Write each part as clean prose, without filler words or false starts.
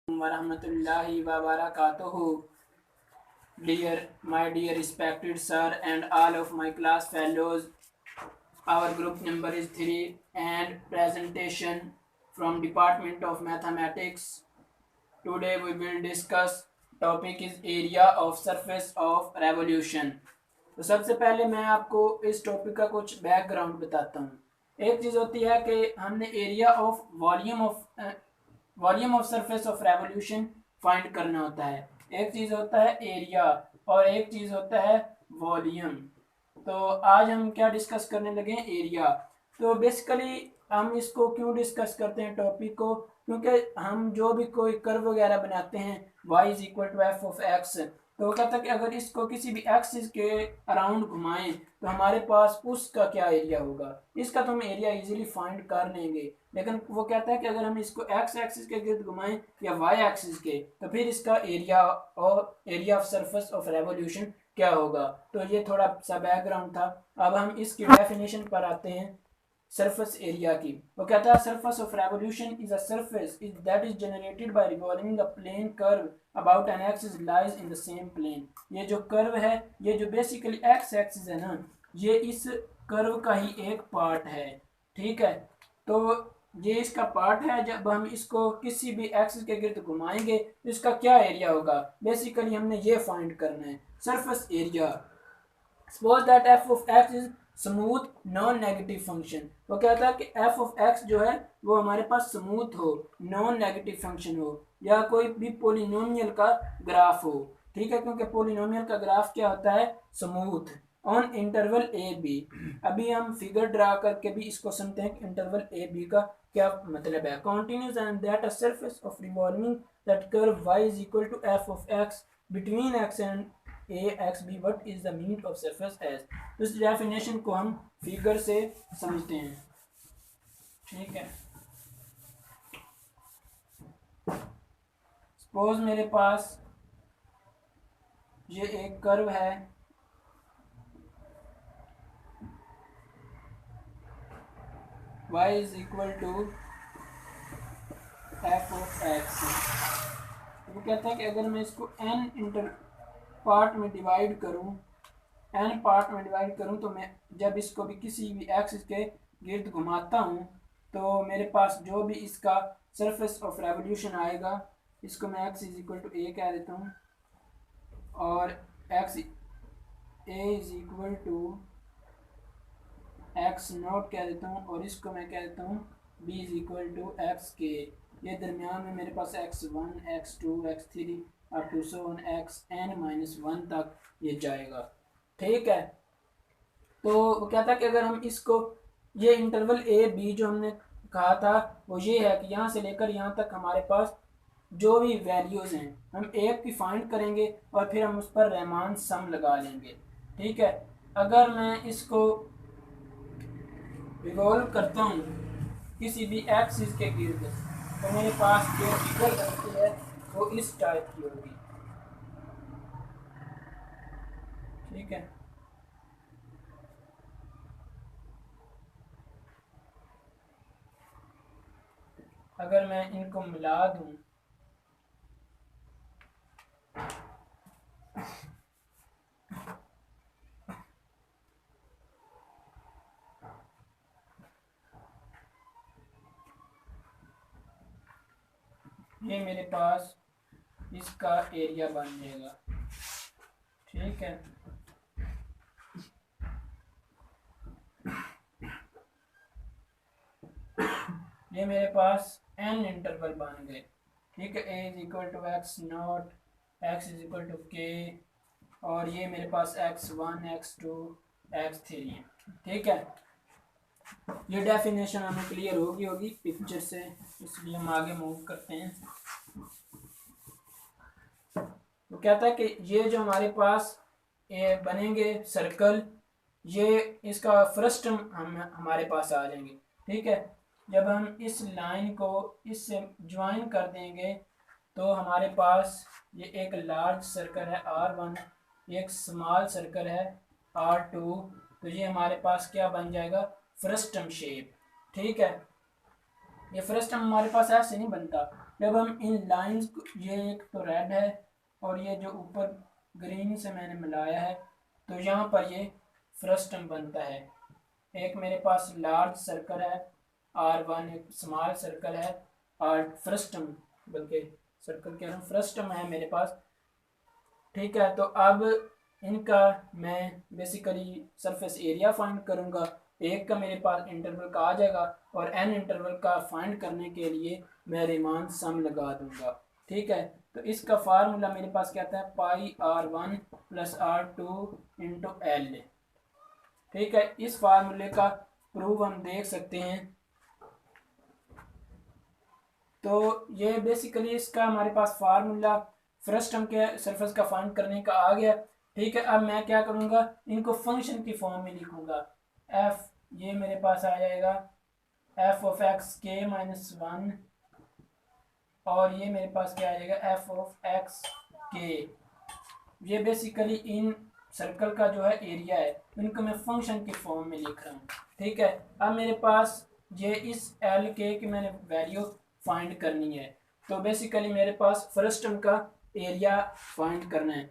Warahmatullahi wabarakatuh. My dear respected sir and all of my class fellows, our group number is 3 and presentation from Department of Mathematics. Today we will discuss topic is area of surface of revolution. तो सबसे पहले मैं आपको इस topic का कुछ background बताता हूँ। एक चीज़ होती है कि हमने area of volume of surface of revolution find करना होता है। एक चीज़ होता है एरिया और एक चीज़ होता है वॉल्यूम। तो आज हम क्या डिस्कस करने लगे हैं, एरिया। तो बेसिकली हम इसको क्यों डिस्कस करते हैं टॉपिक को, क्योंकि हम जो भी कोई कर्व वगैरह बनाते हैं y is equal to F of x, तो वो कहता है कि अगर इसको किसी भी एक्सिस के अराउंड घुमाएं तो हमारे पास उसका क्या एरिया होगा। इसका तो हम एरिया इजीली फाइंड कर लेंगे, लेकिन वो कहता है कि अगर हम इसको एक्स एक्सिस के गिर्द घुमाएं या वाई एक्सिस के, तो फिर इसका एरिया और area of surface of revolution क्या होगा। तो ये थोड़ा सा बैकग्राउंड था। अब हम इसकी डेफिनेशन पर आते हैं सरफेस एरिया की। वो कहता है surface of revolution is a surface that is generated by revolving a plane curve about an axis lies in the same plane. ये जो कर्व है, ये जो बेसिकली एक्स एक्सिस है ना, ये इस कर्व का ही एक पार्ट है। ठीक है, तो ये इसका पार्ट है। जब हम इसको किसी भी एक्सिस के गिर्द घुमाएंगे तो इसका क्या एरिया होगा, बेसिकली हमने ये फाइंड करना है, surface area. Suppose that F of x is smooth non negative function. वो कहता है कि एफ ऑफ एक्स जो है वो हमारे पास स्मूथ हो, नॉन नेगेटिव फंक्शन हो, या कोई भी पोलिनोमियल का ग्राफ हो। ठीक है, क्योंकि पोलिनोमियल का ग्राफ क्या होता है, smooth on interval a b. अभी हम फिगर ड्रा करके भी इसको समझते हैं कि इंटरवल ए बी का क्या मतलब है। Continuous and that a surface of revolving that curve y is equal to F of x between x and a x b, what is the mean of surface edge. तो इस definition को हम figure से समझते हैं। ठीक है, suppose मेरे पास ये एक कर्व है, y is equal to F of x. वो कहता है कि अगर मैं इसको n पार्ट में डिवाइड करूं, n पार्ट में डिवाइड करूं, तो मैं जब इसको भी किसी भी एक्सिस के गिर्द घुमाता हूं तो मेरे पास जो भी इसका सरफेस ऑफ रेवोल्यूशन आएगा, इसको मैं x is equal to a कह देता हूं और x a is equal to x naught कह देता हूँ, और इसको मैं कह देता हूँ b is equal to x k. ये दरमियान में मेरे पास x1 x2 x3 up to so xn-1 तक ये जाएगा। ठीक है, तो वो कहता है कि अगर हम इसको, ये इंटरवल ए बी जो हमने कहा था वो ये है कि यहाँ से लेकर यहाँ तक हमारे पास जो भी वैल्यूज़ हैं हम एक की फाइंड करेंगे और फिर हम उस पर रहमान सम लगा लेंगे। ठीक है, अगर मैं इसको रिवॉल्व करता हूँ किसी भी एक्सिस के गिर्द, तो मेरे पास जो फिगर बनती है वो इस टाइप की होगी। ठीक है, अगर मैं इनको मिला दूं ये मेरे पास इसका एरिया बन जाएगा। ठीक है, ये मेरे पास n इंटरवल बन गए। ठीक है, a is equal to x naught, x is equal to k, और ये मेरे पास x1 x2 x3। ठीक है, ये डेफिनेशन हमें क्लियर होगी पिक्चर से, इसलिए हम आगे मूव करते हैं। तो कहता है कि ये जो हमारे पास ये बनेंगे सर्कल, ये इसका फर्स्ट हम हमारे पास आ जाएंगे। ठीक है, जब हम इस लाइन को इससे ज्वाइन कर देंगे तो हमारे पास ये एक लार्ज सर्कल है R1, एक स्मॉल सर्कल है R2, तो ये हमारे पास क्या बन जाएगा, फ्रस्टम शेप। ठीक है, ये फर्स्ट टर्म हमारे पास ऐसे नहीं बनता। जब हम इन लाइंस को, ये एक तो रेड है और ये जो ऊपर ग्रीन से मैंने मिलाया है, तो यहाँ पर ये फर्स्ट टर्म बनता है। एक मेरे पास लार्ज सर्कल है R1, एक स्मॉल सर्कल है और फर्स्ट टर्म, बल्कि सर्कल कह रहा हूँ, फर्स्ट टर्म है मेरे पास। ठीक है, तो अब इनका मैं बेसिकली सरफेस एरिया फाइंड करूँगा। एक का मेरे पास इंटरवल का आ जाएगा और एन इंटरवल का फाइंड करने के लिए मैं रिमान सम लगा दूंगा। ठीक है, तो इसका फार्मूला मेरे पास क्या आता है, पाई R1 plus R2 into L. ठीक है, इस फार्मूले का प्रूफ हम देख सकते हैं। तो ये बेसिकली इसका हमारे पास फार्मूला फर्स्ट टर्म के सरफेस का फाइंड करने का आ गया। ठीक है, अब मैं क्या करूँगा, इनको फंक्शन की फॉर्म में लिखूँगा। एफ, ये मेरे पास आ जाएगा एफ ऑफ एक्स के माइनस 1, और ये मेरे पास क्या आ जाएगा, एफ ऑफ एक्स के। ये बेसिकली इन सर्कल का जो है एरिया है, इनको मैं फंक्शन की फॉर्म में लिख रहा हूँ। ठीक है, अब मेरे पास ये इस एल के की मैंने वैल्यू फाइंड करनी है। तो बेसिकली मेरे पास फर्स्ट टर्म का एरिया फाइंड करना है।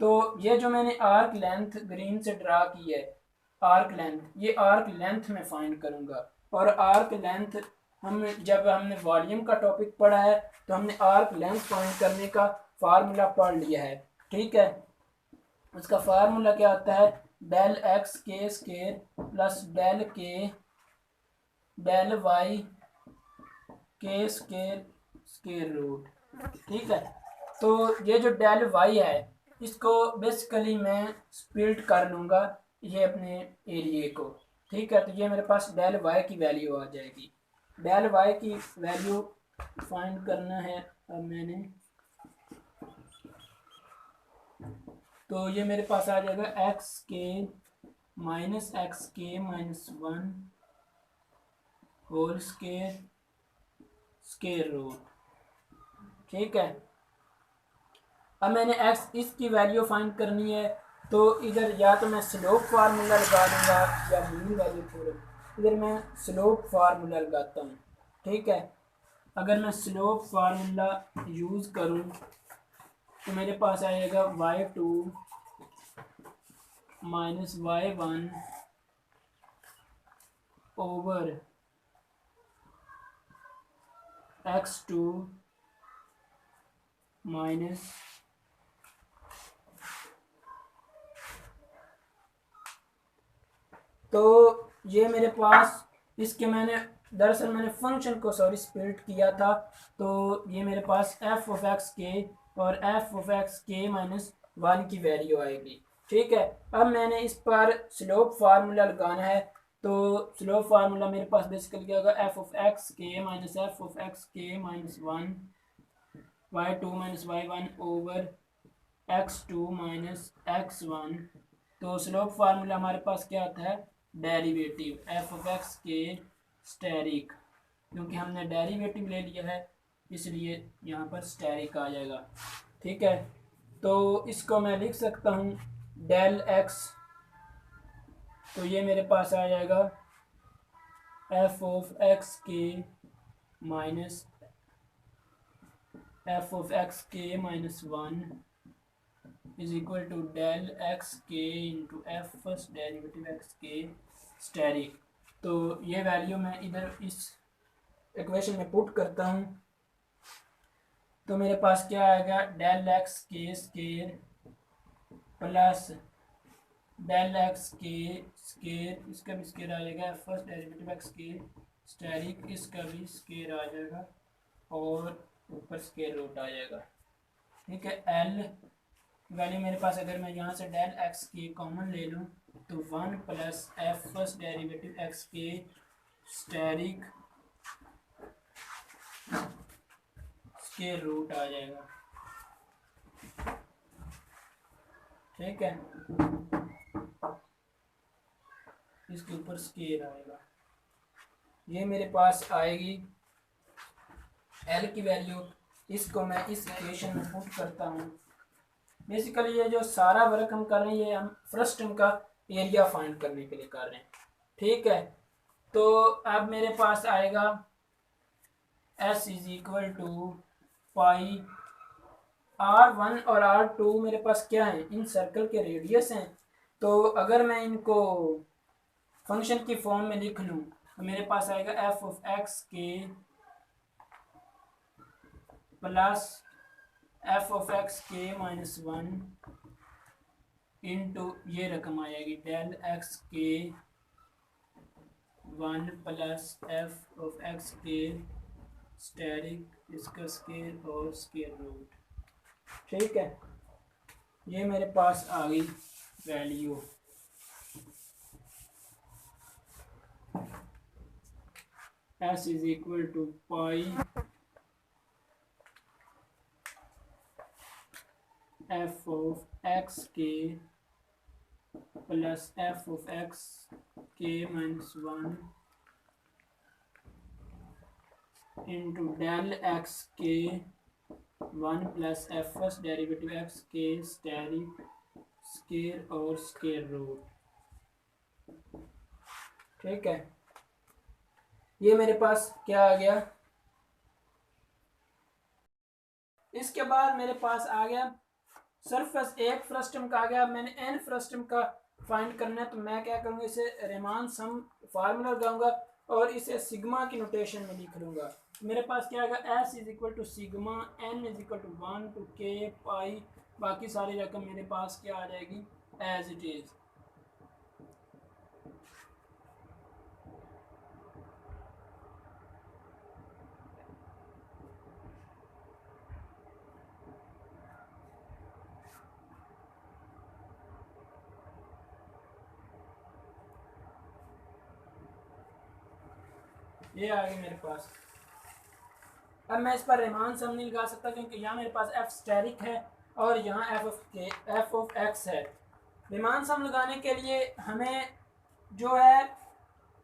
तो ये जो मैंने आर्क लेंथ ग्रीन से ड्रा की है, आर्क लेंथ, ये आर्क लेंथ में फाइंड करूँगा। और आर्क लेंथ हम जब हमने वॉल्यूम का टॉपिक पढ़ा है तो हमने आर्क लेंथ फाइंड करने का फार्मूला पढ़ लिया है। ठीक है, उसका फार्मूला क्या होता है, डेल एक्स के स्केयर प्लस डेल के डेल वाई के स्केयर स्केयर रूट। ठीक है, तो ये जो डेल वाई है इसको बेसिकली मैं स्प्लिट कर लूँगा ये अपने एरिए को। ठीक है, तो ये मेरे पास डेल वाई की वैल्यू आ जाएगी। डेल वाई की वैल्यू फाइंड करना है अब मैंने, तो ये मेरे पास आ जाएगा एक्स के माइनस एक्स के minus 1 whole square square root. ठीक है, अब मैंने एक्स इसकी वैल्यू फाइंड करनी है, तो इधर या तो मैं स्लोप फार्मूला लगा लूँगा या मीन वैल्यू थ्योरम। इधर मैं स्लोप फार्मूला लगाता हूँ। ठीक है, अगर मैं स्लोप फार्मूला यूज़ करूँ तो मेरे पास आएगा y2 minus y1 over x2 minus तो ये मेरे पास इसके दरअसल मैंने फंक्शन को स्प्लिट किया था, तो ये मेरे पास एफ ऑफ एक्स के और एफ ऑफ एक्स के माइनस 1 की वैल्यू आएगी। ठीक है, अब मैंने इस पर स्लोप फार्मूला लगाना है, तो स्लोप फार्मूला मेरे पास बेसिकली क्या होगा, एफ ऑफ एक्स के माइनस एफ ऑफ एक्स के minus 1 y2 minus y1 over x2 minus x1। तो स्लोप फार्मूला हमारे पास क्या आता है, डेरिवेटिव एफ ऑफ एक्स के स्टेरिक, क्योंकि हमने डेरिवेटिव ले लिया है इसलिए यहाँ पर स्टेरिक आ जाएगा। ठीक है, तो इसको मैं लिख सकता हूँ डेल एक्स, तो ये मेरे पास आ जाएगा एफ ऑफ एक्स के माइनस एफ ऑफ एक्स के minus 1 is equal to del X के into F first derivative X के स्टेरिक। तो ये वैल्यू मैं इधर इस इक्वेशन में पुट करता हूँ, तो मेरे पास क्या आएगा, डेल एक्स के स्केयर प्लस डेल एक्स के स्केयर, इसका भी स्केयर आ जाएगा, फर्स्ट डेरिवेटिव एक्स के स्टेरिक, इसका भी स्केयर आ जाएगा और ऊपर स्केयर रूट आ जाएगा। ठीक है, एल वैल्यू मेरे पास, अगर मैं यहाँ से डेल एक्स के कॉमन ले लूँ तो 1 plus F first derivative X के स्टेरिक स्केयर रूट आ जाएगा। ठीक है, इसके ऊपर स्केयर आएगा, ये मेरे पास आएगी एल की वैल्यू। इसको मैं इस इक्वेशन में पुट करता हूँ। बेसिकली ये जो सारा वर्क हम कर रहे हैं ये हम फर्स्ट टर्म का एरिया फाइंड करने के लिए कर रहे हैं। ठीक है, तो अब मेरे पास आएगा S is equal to pi R1 और R2 मेरे पास क्या है, इन सर्कल के रेडियस हैं। तो अगर मैं इनको फंक्शन की फॉर्म में लिख लूँ तो मेरे पास आएगा एफ ऑफ एक्स के प्लस एफ ऑफ एक्स के माइनस वन इंटू ये रकम आ जाएगी del X K one plus F of X के स्टेरिक इसका स्केयर और स्केयर रूट। ठीक है, ये मेरे पास आ गई value. S is equal to pi F of X के प्लस एफ ऑफ एक्स के minus one into del X K one plus F first derivative X के स्टेरिक स्केयर और स्केयर रूट। ठीक है, ये मेरे पास क्या आ गया। इसके बाद मेरे पास आ गया सरफेस एक फ्रस्टम का आ गया। मैंने एन फ्रस्टम का फाइंड करना है तो मैं क्या करूँगा, इसे रेमान सम फार्मूला लगाऊंगा और इसे सिग्मा की नोटेशन में लिख लूँगा। मेरे पास क्या आएगा, S is equal to sigma N is equal to 1 to k pi, बाकी सारी रकम मेरे पास क्या आ जाएगी एज इट इज़। ये आ गई मेरे पास। अब मैं इस पर रेमान सम नहीं लगा सकता क्योंकि यहाँ मेरे पास एफ स्टेरिक है और यहाँ एफ ऑफ एक्स है। रेमान सम लगाने के लिए हमें जो है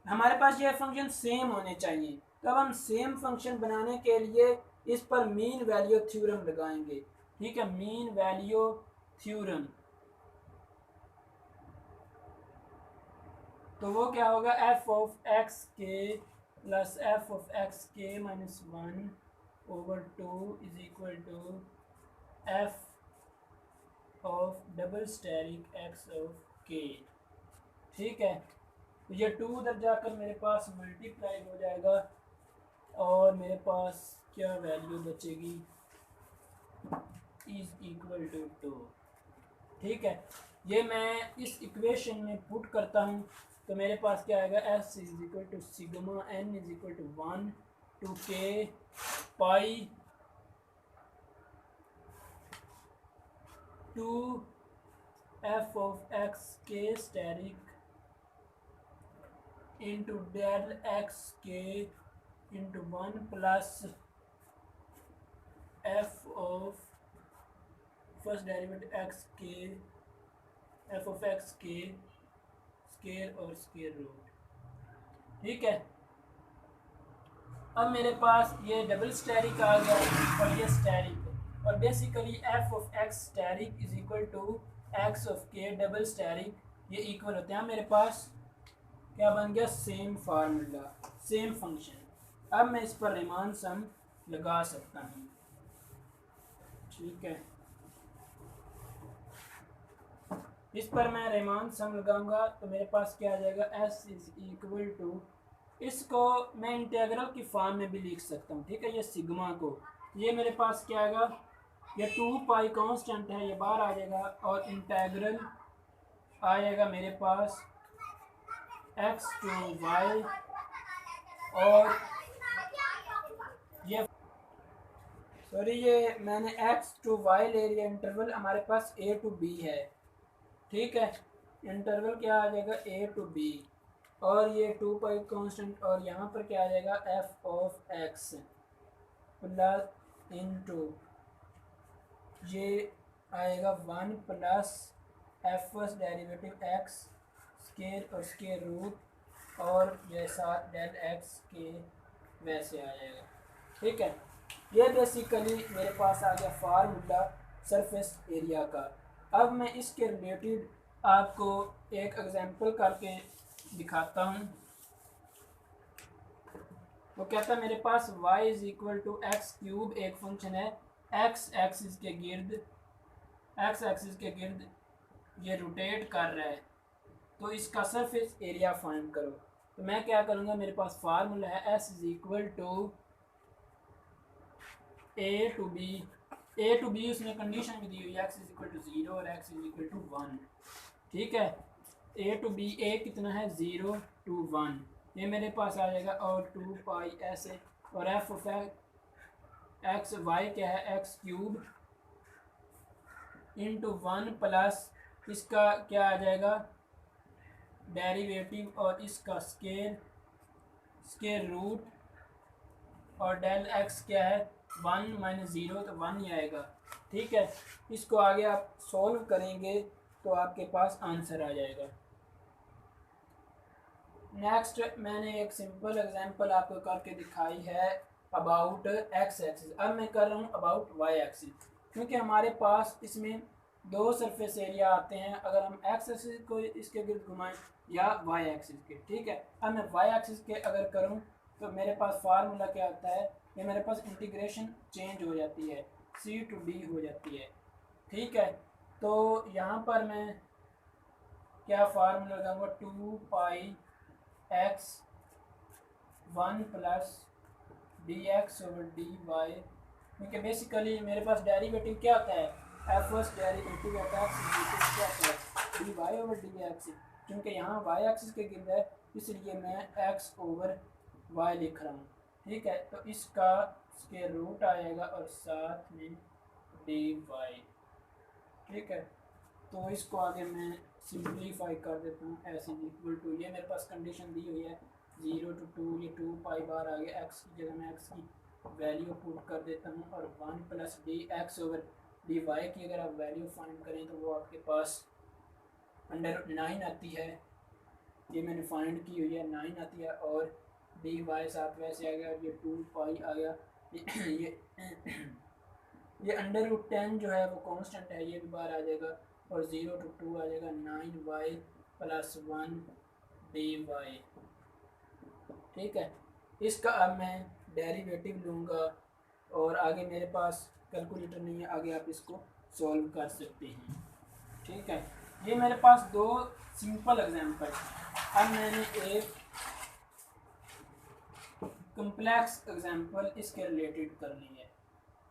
हमारे पास ये फंक्शन सेम होने चाहिए। तो अब हम सेम फंक्शन बनाने के लिए इस पर मीन वैल्यू थ्योरम लगाएंगे। ठीक है, मीन वैल्यू थ्योरम। तो वो क्या होगा, एफ ऑफ एक्स के प्लस एफ ऑफ एक्स के minus one over two is equal to F of double asterisk X of के। ठीक है, तो ये टू उधर जाकर मेरे पास मल्टीप्लाई हो जाएगा और मेरे पास क्या वैल्यू बचेगी, इज इक्वल टू टू। ठीक है, ये मैं इस इक्वेशन में पुट करता हूँ तो मेरे पास क्या आएगा, S is equal to sigma N is equal to 1 to k pi two F of X के स्टेरिक इंटू डेल एक्स के into 1 plus F of first derivative X के एफ ऑफ एक्स के स्केयर और square root. ठीक है, अब मेरे पास ये डबल स्टेरिक आ गया और ये स्टेरिक, और basically F of X asterisk is equal to X of के डबल स्टेरिक, ये इक्वल होते हैं। मेरे पास क्या बन गया, सेम फार्मूला, सेम फंक्शन। अब मैं इस पर रेमान सम लगा सकता हूँ। ठीक है, इस पर मैं रेमान सम लगाऊंगा तो मेरे पास क्या आ जाएगा, एस इज इक्वल टू, इसको मैं इंटेग्रल की फॉर्म में भी लिख सकता हूँ। ठीक है, ये सिग्मा को, ये मेरे पास क्या आएगा, ये 2 पाई कांस्टेंट है, ये बाहर आ जाएगा और इंटेग्रल आ जाएगा मेरे पास एक्स टू वाई, और ये सॉरी ये मैंने एक्स टू वाई ले लिया, इंटरवल हमारे पास ए टू बी है। ठीक है, इंटरवल क्या आ जाएगा, ए टू बी, और ये 2 पाई कांस्टेंट, और यहाँ पर क्या आ जाएगा, F of x plus into ये आएगा 1 plus F first derivative x square और स्केयर रूट, और ये साथ डेल एक्स के वैसे आ जाएगा। ठीक है, ये बेसिकली मेरे पास आ गया फार्मूला सरफेस एरिया का। अब मैं इसके रिलेटेड आपको एक एग्जांपल करके दिखाता हूँ। तो कहता है मेरे पास y is equal to X cube एक फंक्शन है x एक्सिस के गिर्द ये रोटेट कर रहा है, तो इसका सरफेस एरिया फाइंड करो। तो मैं क्या करूँगा, मेरे पास फार्मूला है s is equal to A to B उसने कंडीशन भी दी हुई है x इज इक्वल टू 0 और x इज इक्वल टू 1। ठीक है, ए टू बी, ए कितना है 0 to 1, ये मेरे पास आ जाएगा, और 2 पाई ऐसे, और एफ ऑफ एक्स वाई क्या है एक्स क्यूब इंटू 1 प्लस इसका क्या आ जाएगा डेरिवेटिव और इसका स्केयर रूट, और डेल एक्स क्या है 1 माइनस 0 तो 1 ही आएगा। ठीक है, इसको आगे आप सॉल्व करेंगे तो आपके पास आंसर आ जाएगा। नेक्स्ट मैंने एक सिंपल एग्जांपल आपको करके दिखाई है अबाउट एक्स एक्सिस। अब मैं कर रहा हूँ अबाउट वाई एक्सिस, क्योंकि हमारे पास इसमें दो सरफेस एरिया आते हैं अगर हम एक्स एक्सिस को इसके गिर्द घुमाएं या वाई एक्सिस के। ठीक है, अब मैं वाई एक्सिस के अगर करूँ तो मेरे पास फार्मूला क्या आता है, ये मेरे पास इंटीग्रेशन चेंज हो जाती है, सी टू डी हो जाती है। ठीक है, तो यहाँ पर मैं क्या फार्मूला लगाऊंगा 2 pi X 1 plus D X over D Y, क्योंकि बेसिकली मेरे पास डेरिवेटिव क्या होता है F first derivative of X क्या होता है D Y over D X, क्योंकि यहाँ वाई एक्सिस के गिर्द है इसलिए मैं एक्स ओवर वाई लिख रहा हूँ। ठीक है, तो इसका स्क्वायर रूट आएगा और साथ में डी वाई। ठीक है, तो इसको आगे मैं सिंप्लीफाई कर देता हूँ, एस इज इक्वल टू, ये मेरे पास कंडीशन दी हुई है 0 to 2, ये 2 पाई बार आ गया, एक्स की जगह मैं एक्स की वैल्यू पुट कर देता हूँ, और 1 plus D X over D Y की अगर आप वैल्यू फाइंड करें तो वो आपके पास अंडर 9 आती है, ये मैंने फाइंड की हुई है 9 आती है, और डी वाई साथ वैसे आ गया, और ये 2 पाई आ गया, ये अंडर रूट 10 जो है वो कांस्टेंट है, ये भी बाहर आ जाएगा, और 0 to 2 आ जाएगा 9y प्लस 1 डी वाई। ठीक है, इसका अब मैं डेरिवेटिव लूँगा, और आगे मेरे पास कैलकुलेटर नहीं है, आगे आप इसको सॉल्व कर सकते हैं। ठीक है, ये मेरे पास दो सिंपल एग्जांपल। अब मैंने एक कम्प्लेक्स एग्जांपल इसके रिलेटेड कर ली है।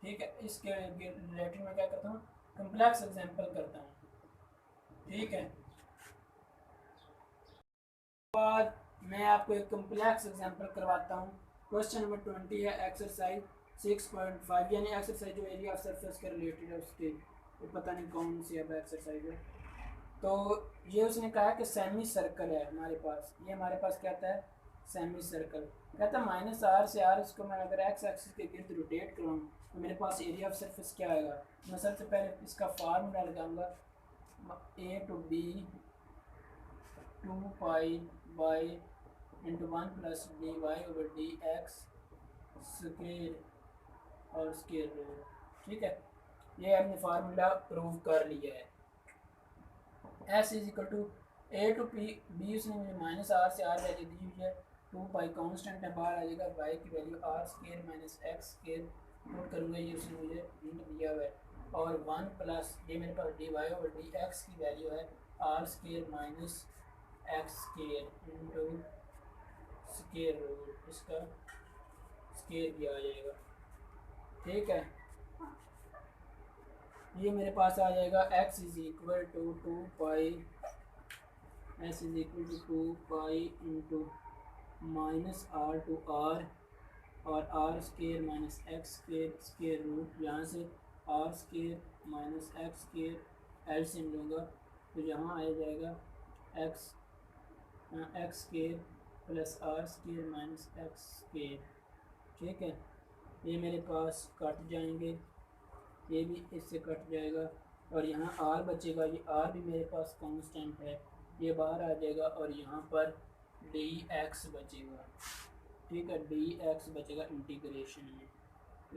ठीक है, इसके रिलेटेड मैं क्या करता हूँ कम्प्लेक्स एग्जांपल करता हूँ। ठीक है, बाद मैं आपको एक कम्प्लेक्स एग्जांपल करवाता हूँ। क्वेश्चन नंबर 20 है एक्सरसाइज 6.5, यानी एक्सरसाइज जो एरिया ऑफ सरफेस के रिलेटेड है उसके, तो पता नहीं कौन सी अब एक्सरसाइज है। तो ये उसने कहा कि सेमी सर्कल है हमारे पास, ये हमारे पास क्या आता है सेमी सर्कल, कहता है माइनस आर से आर, इसको मैं अगर एक्स एक्सिस के गिर्द रोटेट कराऊँ तो मेरे पास एरिया ऑफ सरफेस क्या आएगा। मैं सबसे पहले इसका फार्मूला लगाऊंगा, A to B 2 pi Y into 1 plus D Y over D X square और स्क्वायर रूट। ठीक है, ये हमने फार्मूला प्रूव कर लिया है। S is equal to A to P B, उसने मुझे माइनस आर से आर वैल्यू दी हुई है, 2 पाई कांस्टेंट है, बाहर आ जाएगा वाई की value R square minus x square, note करूँगा ये उसने मुझे हिंट दिया हुआ है, और 1 प्लस ये मेरे पास D Y over D X की वैल्यू है R square minus x square into square root, इसका स्क्वायर भी आ जाएगा। ठीक है, ये मेरे पास आ जाएगा x is equal to 2 pi s is equal to 2 pi into minus r to r और r square minus x square square root, यहाँ से r square minus x square LCM लूँगा तो यहाँ आ जाएगा x square plus r square minus x square. ठीक है, ये मेरे पास कट जाएंगे, ये भी इससे कट जाएगा, और यहाँ आर बचेगा, ये आर भी मेरे पास कांस्टेंट है, ये बाहर आ जाएगा, और यहाँ पर डी एक्स बचेगा। ठीक है, डी एक्स बचेगा इंटीग्रेशन में,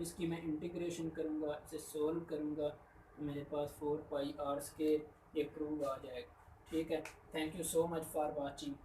इसकी मैं इंटीग्रेशन करूँगा, इसे सोल्व करूँगा तो मेरे पास 4 पाई आर स्क्वायर ये प्रूव आ जाएगा। ठीक है, thank you so much for watching.